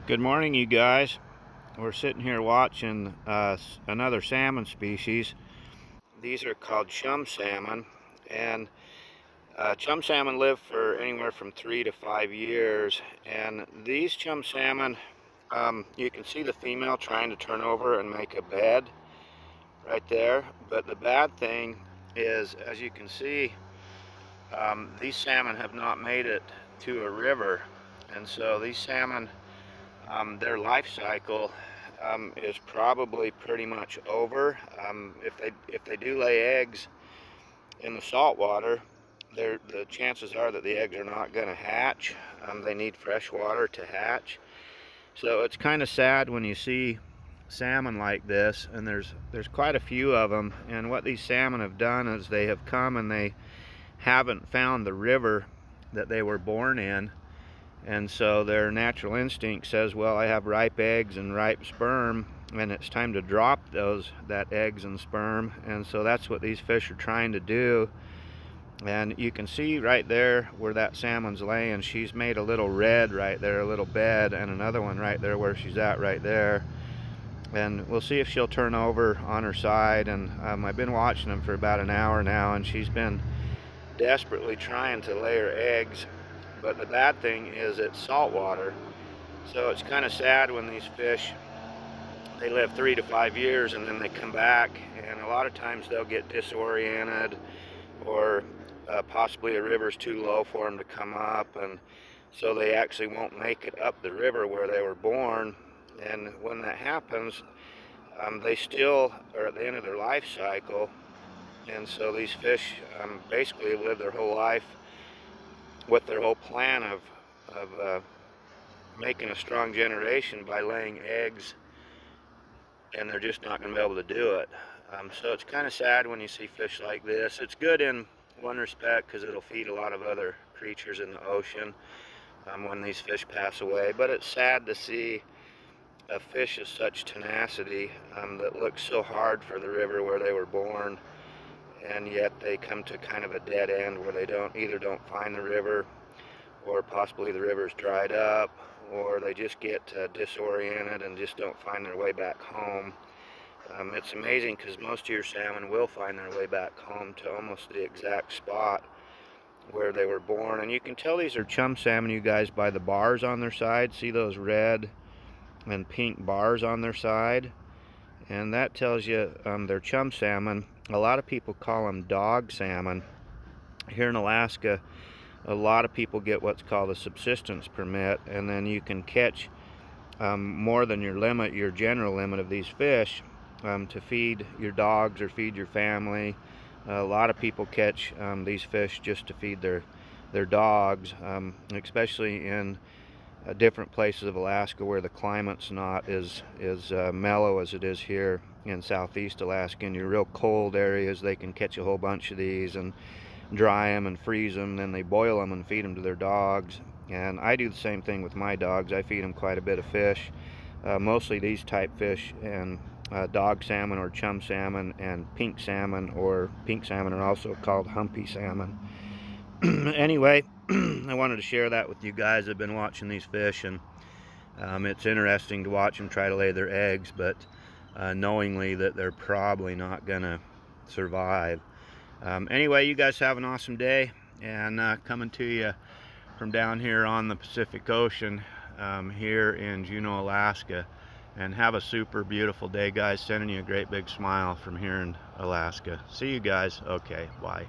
Good morning, you guys. We're sitting here watching another salmon species. These are called chum salmon, and chum salmon live for anywhere from 3 to 5 years. And these chum salmon, you can see the female trying to turn over and make a bed right there. But the bad thing is, as you can see, these salmon have not made it to a river, and so these salmon, their life cycle is probably pretty much over. If they do lay eggs in the salt water, the chances are that the eggs are not going to hatch. They need fresh water to hatch. So it's kind of sad when you see salmon like this, and there's quite a few of them. And what these salmon have done is they have come and they haven't found the river that they were born in. And so their natural instinct says, well, I have ripe eggs and ripe sperm, and it's time to drop that eggs and sperm. And so that's what these fish are trying to do. And you can see right there where that salmon's laying, she's made a little red right there, a little bed, and another one right there where she's at right there. And we'll see if she'll turn over on her side. And I've been watching them for about an hour now, and she's been desperately trying to lay her eggs. But the bad thing is it's salt water, so it's kind of sad when these fish, they live 3 to 5 years and then they come back, and a lot of times they'll get disoriented, or possibly a river's too low for them to come up, and so they actually won't make it up the river where they were born. And when that happens, they still are at the end of their life cycle, and so these fish basically live their whole life with their whole plan of making a strong generation by laying eggs, and they're just not going to be able to do it. So it's kind of sad when you see fish like this. It's good in one respect because it'll feed a lot of other creatures in the ocean when these fish pass away, but it's sad to see a fish of such tenacity that looks so hard for the river where they were born, and yet they come to kind of a dead end where they either don't find the river, or possibly the river's dried up, or they just get disoriented and just don't find their way back home. It's amazing because most of your salmon will find their way back home to almost the exact spot where they were born. And you can tell these are chum salmon, you guys, by the bars on their side. See those red and pink bars on their side? And that tells you they're chum salmon. A lot of people call them dog salmon. Here in Alaska, a lot of people get what's called a subsistence permit, and then you can catch more than your general limit of these fish to feed your dogs or feed your family. A lot of people catch these fish just to feed their dogs, especially in different places of Alaska where the climate's not as mellow as it is here in southeast Alaska. In your real cold areas, they can catch a whole bunch of these and dry them and freeze them, then they boil them and feed them to their dogs. And I do the same thing with my dogs. I feed them quite a bit of fish, mostly these type fish, and dog salmon or chum salmon and pink salmon, or pink salmon are also called humpy salmon. Anyway, I wanted to share that with you guys. I've been watching these fish, and it's interesting to watch them try to lay their eggs, but knowingly that they're probably not gonna survive. Anyway, you guys have an awesome day, and coming to you from down here on the Pacific Ocean here in Juneau, Alaska. And have a super beautiful day, guys. Sending you a great big smile from here in Alaska. See you guys. Okay, bye.